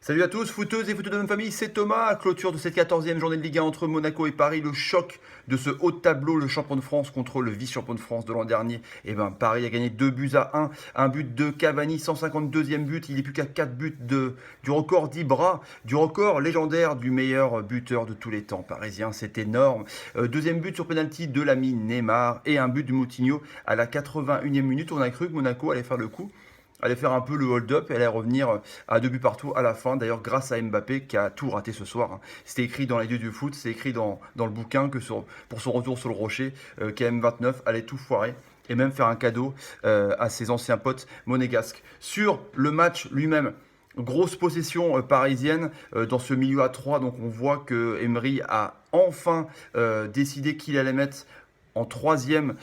Salut à tous, footeuses et footeux de même famille, c'est Thomas. Clôture de cette 14e journée de Ligue 1 entre Monaco et Paris. Le choc de ce haut de tableau, le champion de France contre le vice-champion de France de l'an dernier. Et ben Paris a gagné 2 buts à 1. Un but de Cavani, 152e but. Il n'est plus qu'à 4 buts du record d'Ibra, du record légendaire du meilleur buteur de tous les temps parisien. C'est énorme. Deuxième but sur penalty de l'ami Neymar et un but de Moutinho à la 81e minute. On a cru que Monaco allait faire le coup, allait faire un peu le hold-up et allait revenir à 2 buts partout à la fin. D'ailleurs, grâce à Mbappé qui a tout raté ce soir. C'était écrit dans les dieux du foot, c'est écrit dans le bouquin que pour son retour sur le rocher, KM29 allait tout foirer et même faire un cadeau à ses anciens potes monégasques. Sur le match lui-même, grosse possession parisienne dans ce milieu à 3. Donc on voit que Emery a enfin décidé qu'il allait mettre en troisième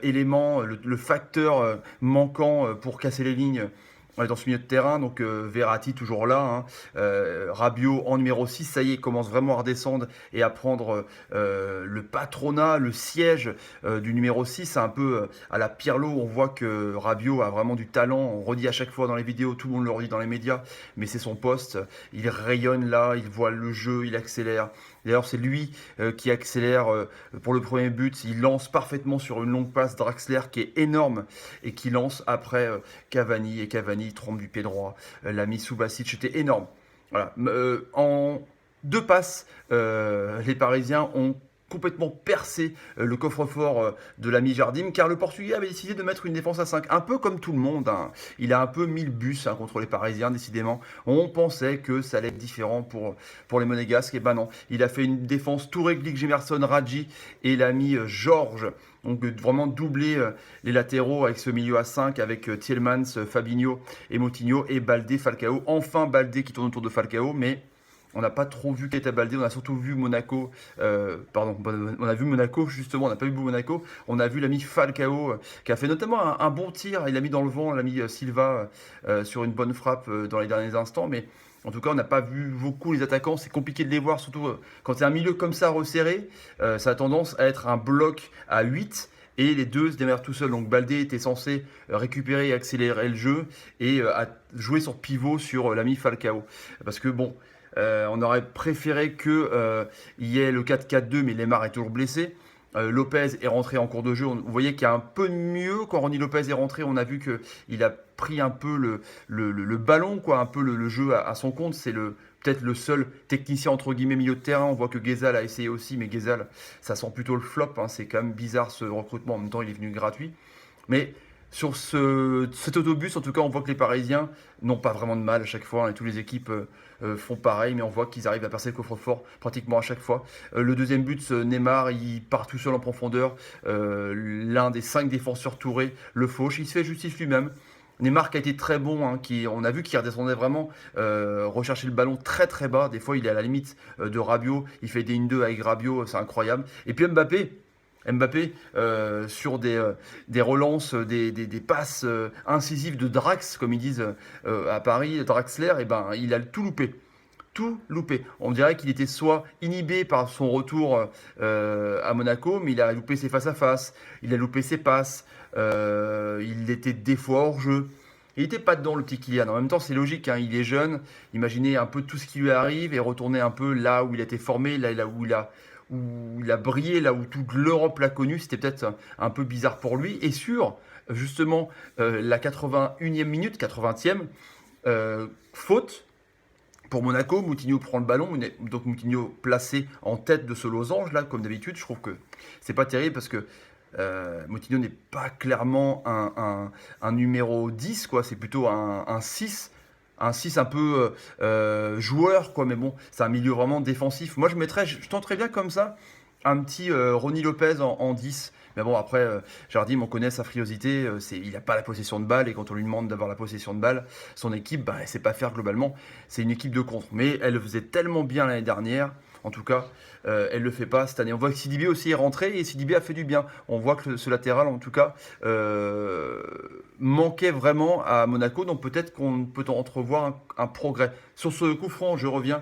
élément, le facteur manquant pour casser les lignes dans ce milieu de terrain. Donc Verratti toujours là, hein. Rabiot en numéro 6, ça y est, commence vraiment à redescendre et à prendre le patronat, le siège du numéro 6. C'est un peu à la Pirlo, on voit que Rabiot a vraiment du talent, on redit à chaque fois dans les vidéos, tout le monde le redit dans les médias, mais c'est son poste, il rayonne là, il voit le jeu, il accélère. D'ailleurs, c'est lui qui accélère pour le premier but. Il lance parfaitement sur une longue passe Draxler qui est énorme et qui lance après Cavani. Et Cavani trompe du pied droit. La mise sous Basic, c'était énorme. Voilà. En 2 passes, les Parisiens ont complètement percé le coffre-fort de l'ami Jardim, car le Portugais avait décidé de mettre une défense à 5, un peu comme tout le monde, hein. Il a un peu mis le bus contre les Parisiens, décidément. On pensait que ça allait être différent pour les Monégasques, et ben non. Il a fait une défense Touré, Glick, Gemerson, Radji, et il a mis Georges. Donc vraiment doubler les latéraux avec ce milieu à 5 avec Tielemans, Fabinho et Moutinho et Baldé, Falcao. Enfin Baldé qui tourne autour de Falcao, mais on n'a pas trop vu Keita Baldé, on a surtout vu Monaco, on a vu Monaco justement, on n'a pas vu Monaco, on a vu l'ami Falcao qui a fait notamment un bon tir, il a mis dans le vent l'ami Silva sur une bonne frappe dans les derniers instants, mais en tout cas on n'a pas vu beaucoup les attaquants, c'est compliqué de les voir, surtout quand c'est un milieu comme ça resserré, ça a tendance à être un bloc à 8 et les deux se démerdent tout seuls. Donc Baldé était censé récupérer et accélérer le jeu et jouer sur pivot sur l'ami Falcao. Parce que bon, on aurait préféré qu'il y ait le 4-4-2, mais Lemar est toujours blessé. Lopez est rentré en cours de jeu. Vous voyez qu'il y a un peu mieux quand Ronny Lopez est rentré. On a vu qu'il a pris un peu le ballon, quoi, un peu le jeu à son compte. C'est peut-être le seul technicien entre guillemets milieu de terrain. On voit que Ghezal a essayé aussi, mais Ghezal, ça sent plutôt le flop, hein. C'est quand même bizarre ce recrutement. En même temps, il est venu gratuit. Mais sur cet autobus, en tout cas, on voit que les Parisiens n'ont pas vraiment de mal à chaque fois, hein, et toutes les équipes font pareil, mais on voit qu'ils arrivent à percer le coffre-fort pratiquement à chaque fois. Le deuxième but, Neymar, il part tout seul en profondeur. L'un des 5 défenseurs Touré le fauche. Il se fait justice lui-même. Neymar qui a été très bon, hein, on a vu qu'il redescendait vraiment, rechercher le ballon très très bas. Des fois, il est à la limite de Rabiot. Il fait des 1-2 avec Rabiot, c'est incroyable. Et puis Mbappé, sur des relances, des passes incisives de Drax, comme ils disent à Paris, Draxler, et ben, il a tout loupé. Tout loupé. On dirait qu'il était soit inhibé par son retour à Monaco, mais il a loupé ses face-à-face, il a loupé ses passes, il était des fois hors jeu. Il n'était pas dedans le petit Kylian. En même temps, c'est logique, hein, il est jeune. Imaginez un peu tout ce qui lui arrive et retourner un peu là où il a été formé, là où il a brillé, là où toute l'Europe l'a connu. C'était peut-être un peu bizarre pour lui. Et sur justement la 81e minute, 80e, faute pour Monaco. Moutinho prend le ballon, donc Moutinho placé en tête de ce losange là, comme d'habitude. Je trouve que c'est pas terrible parce que Moutinho n'est pas clairement un numéro 10, quoi. C'est plutôt un 6. Un 6 un peu joueur, quoi. Mais bon, c'est un milieu vraiment défensif. Moi, je tenterais bien comme ça un petit Ronny Lopez en 10. Mais bon, après, Jardim, on connaît sa friosité. Il n'a pas la possession de balle. Et quand on lui demande d'avoir la possession de balle, son équipe, bah, elle ne sait pas faire globalement. C'est une équipe de contre. Mais elle le faisait tellement bien l'année dernière. En tout cas, elle ne le fait pas cette année. On voit que Sidibé aussi est rentré et Sidibé a fait du bien. On voit que ce latéral, en tout cas, manquait vraiment à Monaco. Donc peut-être qu'on peut entrevoir un progrès. Sur ce coup franc, je reviens.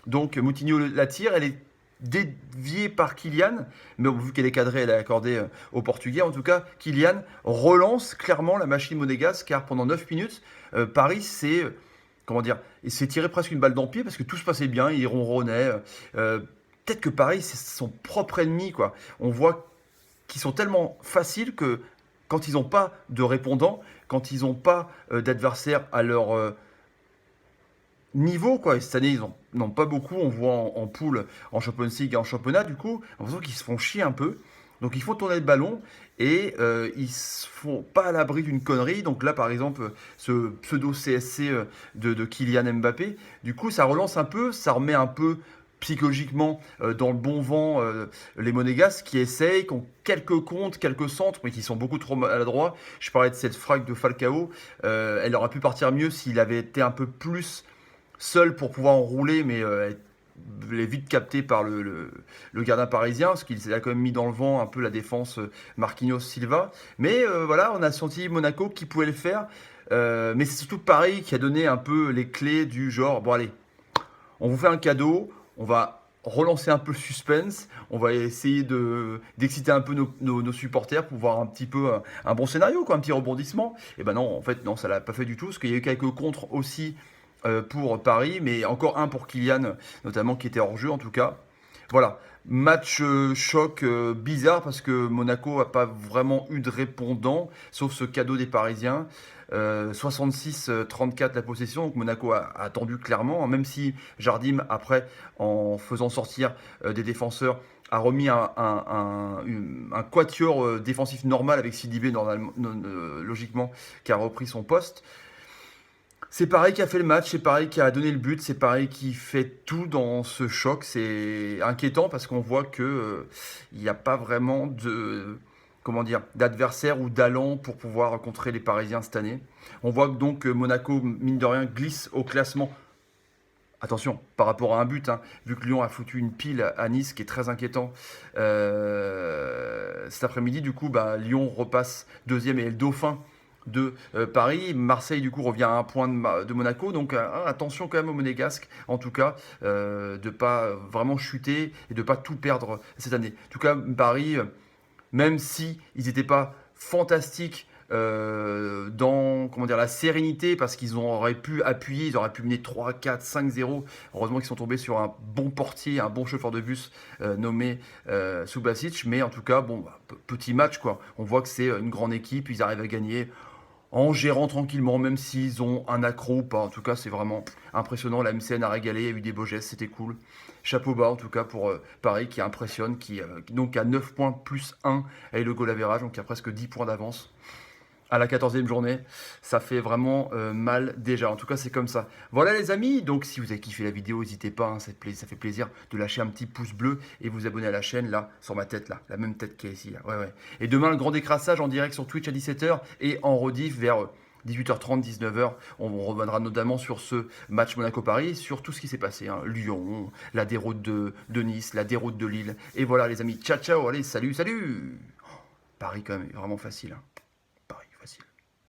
Donc Moutinho la tire. Elle est déviée par Kylian, mais vu qu'elle est cadrée, elle est accordée au Portugais. En tout cas, Kylian relance clairement la machine monégasque, car pendant 9 minutes, Paris s'est comment dire, il s'est tiré presque une balle dans le pied parce que tout se passait bien, il ronronnait. Peut-être que Paris, c'est son propre ennemi, quoi. On voit qu'ils sont tellement faciles que quand ils n'ont pas de répondants, quand ils n'ont pas d'adversaires à leur niveau, quoi. Et cette année, ils n'ont pas beaucoup. On voit en poule, en Champions League et en championnat, du coup, on l'impression qu'ils se font chier un peu. Donc, ils font tourner le ballon et ils se font pas à l'abri d'une connerie. Donc là, par exemple, ce pseudo CSC de Kylian Mbappé, du coup, ça relance un peu, ça remet un peu psychologiquement dans le bon vent les Monégasques qui essayent, qui ont quelques comptes, quelques centres, mais qui sont beaucoup trop maladroits. Je parlais de cette frappe de Falcao. Elle aurait pu partir mieux s'il avait été un peu plus seul pour pouvoir enrouler, mais elle est vite captée par le gardien parisien, parce qu'il s'est quand même mis dans le vent un peu la défense Marquinhos Silva. Mais voilà, on a senti Monaco qui pouvait le faire. Mais c'est surtout Paris qui a donné un peu les clés du genre, bon allez, on vous fait un cadeau, on va relancer un peu le suspense, on va essayer d'exciter un peu nos supporters pour voir un petit peu un bon scénario, quoi, un petit rebondissement. Et ben non, en fait, non, ça l'a pas fait du tout, parce qu'il y a eu quelques contres aussi pour Paris, mais encore un pour Kylian, notamment, qui était hors jeu en tout cas. Voilà, match choc bizarre parce que Monaco n'a pas vraiment eu de répondant, sauf ce cadeau des Parisiens. 66-34 la possession, donc Monaco a attendu clairement, hein, même si Jardim, après, en faisant sortir des défenseurs, a remis un quatuor défensif normal avec Sidibé, logiquement, qui a repris son poste. C'est pareil qui a fait le match, c'est pareil qui a donné le but, c'est pareil qui fait tout dans ce choc. C'est inquiétant parce qu'on voit que il n'y a pas vraiment de comment dire d'adversaire ou d'allant pour pouvoir contrer les Parisiens cette année. On voit donc que Monaco, mine de rien, glisse au classement. Attention, par rapport à un but, hein, vu que Lyon a foutu une pile à Nice, qui est très inquiétant cet après-midi. Du coup, bah, Lyon repasse deuxième et est le dauphin de Paris. Marseille, du coup, revient à un point de Monaco. Donc, attention quand même aux Monégasques, en tout cas, de ne pas vraiment chuter et de ne pas tout perdre cette année. En tout cas, Paris, même si ils n'étaient pas fantastiques dans comment dire, la sérénité, parce qu'ils auraient pu appuyer, ils auraient pu mener 3, 4, 5-0. Heureusement qu'ils sont tombés sur un bon portier, un bon chauffeur de bus nommé Subasic. Mais en tout cas, bon, bah, petit match, quoi. On voit que c'est une grande équipe, ils arrivent à gagner en gérant tranquillement, même s'ils ont un accro ou pas. En tout cas, c'est vraiment impressionnant. La MCN a régalé, il y a eu des beaux gestes, c'était cool. Chapeau bas, en tout cas, pour Paris, qui impressionne, qui donc a 9 points plus 1 avec le goal average, donc il y a presque 10 points d'avance à la 14e journée. Ça fait vraiment mal déjà. En tout cas, c'est comme ça. Voilà les amis, donc si vous avez kiffé la vidéo, n'hésitez pas, hein, ça fait plaisir de lâcher un petit pouce bleu et vous abonner à la chaîne, là, sur ma tête, là, la même tête qui est ici. Là. Ouais, ouais. Et demain, le grand décrassage en direct sur Twitch à 17h et en rediff vers 18h30, 19h. On reviendra notamment sur ce match Monaco-Paris, sur tout ce qui s'est passé. Hein. Lyon, la déroute de Nice, la déroute de Lille. Et voilà les amis, ciao ciao, allez, salut, salut. Paris quand même, vraiment facile. Hein.